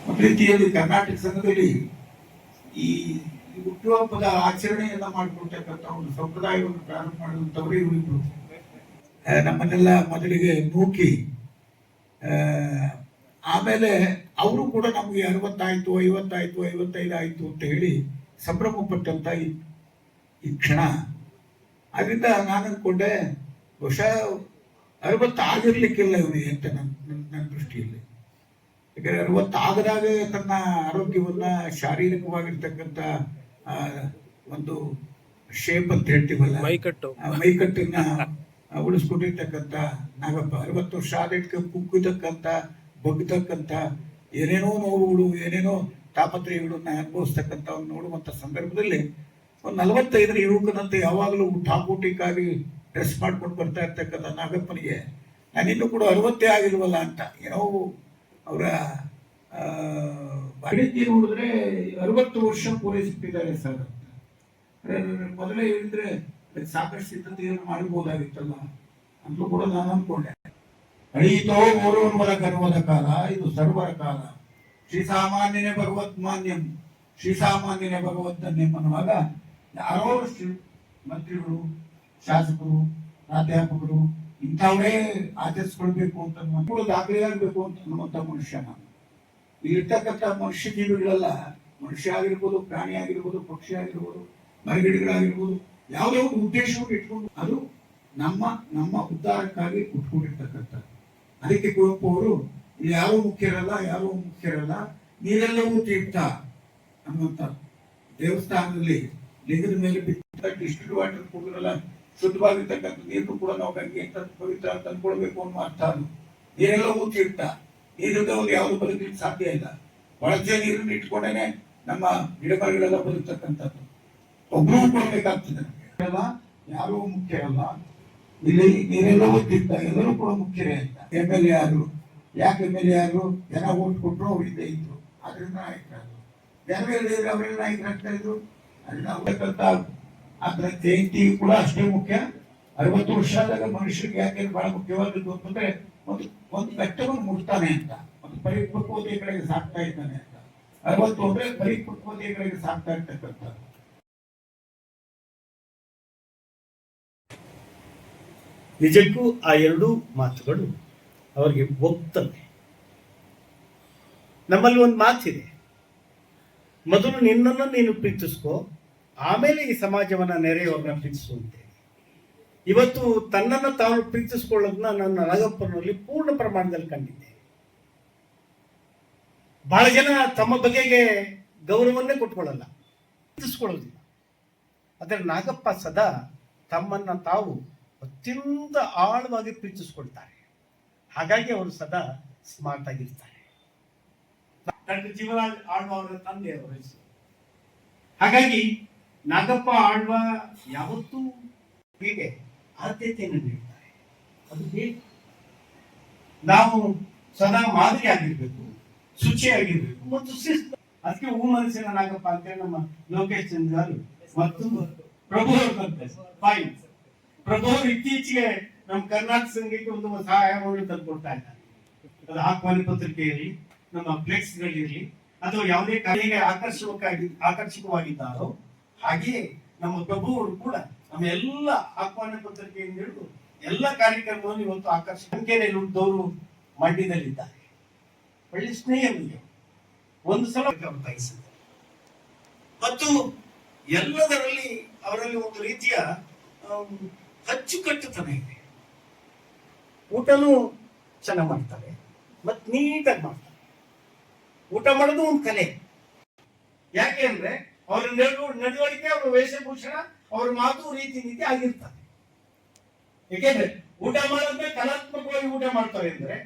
ಒಂದು ರೀತಿಯಲ್ಲಿ ಕರ್ನಾಟಕ ಸಂಘದಲ್ಲಿ ಈ ಹುಟ್ಟುಹಬ್ಬದ ಆಚರಣೆಯನ್ನ ಮಾಡಿಕೊಡ್ತಕ್ಕಂಥ ಒಂದು ಸಂಪ್ರದಾಯವನ್ನು ಪ್ರಾರಂಭ ಮಾಡಿದಂಥವರೇ ಇವರಿಬ್ರು. ನಮ್ಮನ್ನೆಲ್ಲ ಮೊದಲಿಗೆ ನೂಕಿ ಆಮೇಲೆ ಅವರು ಕೂಡ ನಮಗೆ 60 ಆಯ್ತು, 50 ಆಯ್ತು, 55 ಆಯ್ತು ಅಂತ ಹೇಳಿ ಸಂಭ್ರಮ ಪಟ್ಟಂತ ಈ ಕ್ಷಣ. ಅದರಿಂದ ನಾನು ಅನ್ಕೊಂಡೆ ಬಹುಶಃ 60 ಆಗಿರ್ಲಿಕ್ಕಿಲ್ಲ ಇವನಿಗೆ ಅಂತ ನನ್ನ ದೃಷ್ಟಿಯಲ್ಲಿ. ಯಾಕಂದ್ರೆ 60 ಆಗದಾಗ ತನ್ನ ಆರೋಗ್ಯವನ್ನ, ಶಾರೀರಿಕವಾಗಿರ್ತಕ್ಕಂಥ ಒಂದು ಶೇಪ್ ಅಂತ ಹೇಳ್ತೀವಲ್ಲ, ಮೈಕಟ್ಟನ್ನ ಉಳಿಸ್ಕೊಂಡಿರ್ತಕ್ಕಂಥ ನಾಗಪ್ಪ 60 ವರ್ಷ ಆದಕ್ಕೆ ಕುಗ್ಗತಕ್ಕಂಥ, ಬಗ್ತಕ್ಕಂಥ, ಏನೇನೋ ನೋವುಗಳು, ಏನೇನೋ ತಾಪತ್ರಯಗಳನ್ನ ಅನುಭವಿಸ್ತಕ್ಕಂಥ ನೋಡುವಂಥ ಸಂದರ್ಭದಲ್ಲಿ ಒಂದು 45 ಯುವಕನಂತೆ ಯಾವಾಗಲೂ ಟಾಪೂಟಿಕ್ಕಾಗಿ ಡ್ರೆಸ್ ಮಾಡ್ಕೊಂಡು ಬರ್ತಾ ಇರ್ತಕ್ಕಂಥ ನಾಗಪ್ಪನಿಗೆ ನಾನಿನ್ನೂ ಕೂಡ 60 ಆಗಿಲ್ವಲ್ಲ ಅಂತ ಏನೋ ಅವರ ರೀತಿ ನೋಡಿದ್ರೆ 60 ವರ್ಷ ಪೂರೈಸುತ್ತಿದ್ದಾರೆ ಸರ್ ಅಂತ. ಮೊದಲೇ ಹೇಳಿದ್ರೆ ಸಾಕಷ್ಟು ಸಿದ್ಧತೆಯನ್ನು ಮಾಡಬಹುದಾಗಿತ್ತಲ್ಲ ಅಂತಲೂ ಕೂಡ ನಾನು ಅನ್ಕೊಂಡೆ. ಅಳೀತೋ ಓರೋರ್ವರ ಗರ್ವದ ಕಾಲ, ಇದು ಸರ್ವರ ಕಾಲ. ಶ್ರೀಸಾಮಾನ್ಯನೇ ಭಗವತ್ ಮಾನ್ಯಂ, ಶ್ರೀಸಾಮಾನ್ಯನೇ ಭಗವದ್ಧನ್ಯಂ ಅನ್ನುವಾಗ ಯಾರೋ ಮಂತ್ರಿಗಳು, ಶಾಸಕರು, ಪ್ರಾಧ್ಯಾಪಕರು ಇಂಥವರೇ ಆಚರಿಸ್ಕೊಳ್ಬೇಕು ಅಂತ ಕೂಡ ದಾಖಲೆಯಾಗಬೇಕು ಅಂತ ಅನ್ನುವಂಥ ಮನುಷ್ಯ ನಾನು. ಇಲ್ಲಿರ್ತಕ್ಕಂಥ ಮನುಷ್ಯ ಜೀವಿಗಳೆಲ್ಲ, ಮನುಷ್ಯ ಆಗಿರ್ಬೋದು, ಪ್ರಾಣಿ ಆಗಿರ್ಬೋದು, ಪಕ್ಷಿ ಆಗಿರ್ಬೋದು, ಮರಗಿಡಗಳಾಗಿರ್ಬೋದು, ಯಾವುದೋ ಒಂದು ಉದ್ದೇಶವನ್ನು ಇಟ್ಕೊಂಡು ಅದು ನಮ್ಮ ಉದ್ಧಾರಕ್ಕಾಗಿ ಉಟ್ಕೊಂಡಿರ್ತಕ್ಕಂಥ. ಅದಕ್ಕೆ ಕುವೆಂಪು ಅವರು ಯಾರೂ ಮುಖ್ಯರಲ್ಲ, ನೀರೆಲ್ಲವೂ ತೀರ್ಥ ಅನ್ನುವಂಥ ದೇವಸ್ಥಾನದಲ್ಲಿ ಲಿಂಗದ ಮೇಲೆ ಬಿದ್ದ ಡಿಸ್ಟಿಲ್ ವಾಟರ್ ಕುಡಿದ್ರಲ್ಲ, ಶುದ್ಧವಾಗಿರ್ತಕ್ಕಂಥ ನೀರು ಕೂಡ ನಾವು ಗಂಗೆ ಪವಿತ್ರ ಅಂತ ಅಂದ್ಕೊಳ್ಬೇಕು ಅನ್ನೋ ಅರ್ಥ. ಅದು ನೀರೆಲ್ಲವೂ ತೀರ್ಥ, ನೀರಿದ್ದವರು ಯಾವುದು ಬದುಕಲಿಕ್ಕೆ ಸಾಧ್ಯ ಇಲ್ಲ. ಒಳಚೆ ನೀರನ್ನು ಇಟ್ಕೊಂಡೇನೆ ನಮ್ಮ ಗಿಡಮರಗಳೆಲ್ಲ ಬದುಕ್ತಕ್ಕಂಥದ್ದು. ಒಬ್ಬರು ಕೊಡ್ಬೇಕಾಗ್ತದೆ. ಯಾರೂ ಮುಖ್ಯರಲ್ಲ, ಇಲ್ಲಿ ನೀರೆಲ್ಲವೂ ತೀರ್ಥ, ಎಲ್ಲರೂ ಕೂಡ ಮುಖ್ಯರೇ ಅಂತ. MLA ಯಾರು, ಯಾಕೆ MLA ಯಾರು? ಜನ ಓಟ್ ಕೊಟ್ಟರು, ಅವರಿಂದ ಇದ್ರು, ಅದರಿಂದ ನಾಯಕರಾದ್ರು. ಜನಗಳಿದ್ರೆ ಅವರೆಲ್ಲ ನಾಯಕರಾಗ್ತಾ ಇದ್ರು. ಅದನ್ನ ಹೋಗ್ತಕ್ಕಂಥ ಅದರ ಜಯಂತಿ ಕೂಡ ಅಷ್ಟೇ ಮುಖ್ಯ. 60 ವರ್ಷ ಆದಾಗ ಮನುಷ್ಯರಿಗೆ ಯಾಕೆ ಬಹಳ ಮುಖ್ಯವಾದದ್ದು ಅಂತಂದ್ರೆ ಒಂದು ಘಟ್ಟವನ್ನು ಮುಟ್ತಾನೆ ಅಂತ, ಒಂದು ಪರಿಪಕ್ವತೆಯ ಕಡೆಗೆ ಸಾಕ್ತಾ ಇದ್ದಾನೆ ಅಂತ. 60 ಅಂದ್ರೆ ಪರಿಪಕ್ವತೆಯ ಕಡೆಗೆ ಸಾಕ್ತಾ ಇರ್ತಕ್ಕಂಥ. ನಿಜಕ್ಕೂ ಆ ಎರಡೂ ಮಾತುಗಳು ಅವರಿಗೆ ಒಪ್ತವೆ. ನಮ್ಮಲ್ಲಿ ಒಂದು ಮಾತಿದೆ, ಮೊದಲು ನಿನ್ನನ್ನು ನೀನು ಪ್ರೀತಿಸ್ಕೋ, ಆಮೇಲೆ ಈ ಸಮಾಜವನ್ನ ನೆರೆಯವರನ್ನ ಪ್ರೀತಿಸುವಂತೆ. ಇವತ್ತು ತನ್ನನ್ನು ತಾನು ಪ್ರೀತಿಸ್ಕೊಳ್ಳೋದನ್ನ ನನ್ನ ನಾಗಪ್ಪನಲ್ಲಿ ಪೂರ್ಣ ಪ್ರಮಾಣದಲ್ಲಿ ಕಂಡಿದ್ದೆ. ಬಹಳ ಜನ ತಮ್ಮ ಬಗೆಗೆ ಗೌರವನ್ನೇ ಕೊಟ್ಕೊಳ್ಳಲ್ಲ, ಪ್ರೀತಿಸ್ಕೊಳ್ಳೋದಿಲ್ಲ. ಆದರೆ ನಾಗಪ್ಪ ಸದಾ ತಮ್ಮನ್ನ ತಾವು ಅತ್ಯಂತ ಆಳವಾಗಿ ಪ್ರೀತಿಸ್ಕೊಳ್ತಾರೆ. ಹಾಗಾಗಿ ಅವರು ಸದಾ ಸ್ಮಾರ್ಟ್ ಆಗಿರ್ತಾರೆ. ಜೀವರಾಜ್ ಆಳ್ವ ಅವರ ತಂದೆಯವರ ಹೆಸರು. ಹಾಗಾಗಿ ನಾಗಪ್ಪ ಆಳ್ವ ಯಾವತ್ತೂ ಹೀಗೆ ಆದ್ಯತೆಯನ್ನು ನೀಡ್ತಾರೆ. ಅದು ಬೇಕು. ನಾವು ಸದಾ ಮಾದರಿ ಆಗಿರ್ಬೇಕು, ಶುಚಿಯಾಗಿರ್ಬೇಕು ಮತ್ತು ಶಿಸ್ತು. ಅದಕ್ಕೆ ಹೂ ಮನಸ್ಸಿನ ನಾಗಪ್ಪ ಅಂತೇಳಿ ನಮ್ಮ ಲೋಕೇಶ್ ಚಂದ್ರ ಮತ್ತು ಪ್ರಭು ಫೈನ್ ಪ್ರಭು ಇತ್ತೀಚೆಗೆ ನಮ್ಮ ಕರ್ನಾಟಕ ಸಂಘಕ್ಕೆ ಒಂದು ಸಹಾಯವನ್ನು ತಂದುಕೊಡ್ತಾ ಇದ್ದಾರೆ. ಅದು ಆಹ್ವಾನ ಪತ್ರಿಕೆಯಲ್ಲಿ, ನಮ್ಮ ಫ್ಲೆಕ್ಸ್ ಗಳಿರಲಿ, ಅಥವಾ ಯಾವುದೇ ಕಾರ್ಯಕ್ಕೆ ಆಕರ್ಷಕವಾಗಿದ್ದಾರೋ ಹಾಗೆಯೇ ನಮ್ಮ ಪ್ರಭು ಅವರು ಕೂಡ ನಮ್ಮ ಎಲ್ಲ ಆಹ್ವಾನ ಪತ್ರಿಕೆಯಿಂದ ಹಿಡಿದು ಎಲ್ಲ ಕಾರ್ಯಕ್ರಮವನ್ನು ಇವತ್ತು ಸಂಖ್ಯೆಯಲ್ಲಿ ಉಳಿದವರು ಮಂಡ್ಯದಲ್ಲಿದ್ದಾರೆ. ಒಳ್ಳೆ ಸ್ನೇಹಿತರು ಒಂದು ಸಲ ಬಯಸಿದ್ದಾರೆ ಮತ್ತು ಎಲ್ಲದರಲ್ಲಿ ಅವರಲ್ಲಿ ಒಂದು ರೀತಿಯ ಅಚ್ಚುಕಟ್ಟುತನ ಇದೆ. ಊಟನೂ ಚೆನ್ನಾಗಿ ಮಾಡ್ತಾರೆ ಮತ್ತು ನೀಟಾಗಿ ಮಾಡ್ತಾರೆ. ಊಟ ಮಾಡೋದು ಒಂದು ಕಲೆ. ಯಾಕೆ ಅಂದ್ರೆ ಅವರ ನಡವಳಿಕೆ, ಅವರ ವೇಷಭೂಷಣ, ಅವರ ಮಾತು, ರೀತಿ ನೀತಿ ಆಗಿರ್ತಾರೆ. ಏಕೆಂದ್ರೆ ಊಟ ಮಾಡೋದ್ರೆ ಕಲಾತ್ಮಕವಾಗಿ ಊಟ ಮಾಡ್ತಾರೆ. ಅಂದ್ರೆ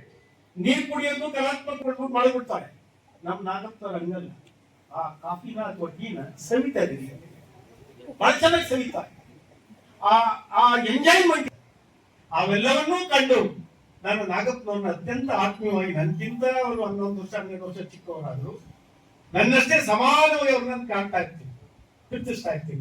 ನೀರು ಕುಡಿಯೋದು ಕಲಾತ್ಮಕ ಮಾಡಿಬಿಡ್ತಾರೆ. ನಮ್ ನಾಗಪ್ಪ ಹಂಗಲ್ಲ. ಆ ಕಾಫಿನ ಅಥವಾ ಟೀನ ಸವಿತಾ ಇದ್ದೀವಿ, ಬಹಳ ಚೆನ್ನಾಗಿ ಸವಿತಾರೆ. ಆ ಎಂಜಾಯ್ಮೆಂಟ್ ಅವೆಲ್ಲವನ್ನೂ ಕಂಡು ನಾನು ನಾಗಪ್ಪನವ್ರನ್ನ ಅತ್ಯಂತ ಆತ್ಮೀಯವಾಗಿ, ನನ್ಗಿಂತ ಅವರು 11 ವರ್ಷ 12 ವರ್ಷ ಚಿಕ್ಕವರಾದ್ರು ನನ್ನಷ್ಟೇ ಸಮಾನವಾಗಿ ಅವ್ರನ್ನ ಕಾಣ್ತಾ ಇರ್ತೀನಿ, ಪ್ರೀತಿಸ್ತಾ ಇರ್ತೀನಿ.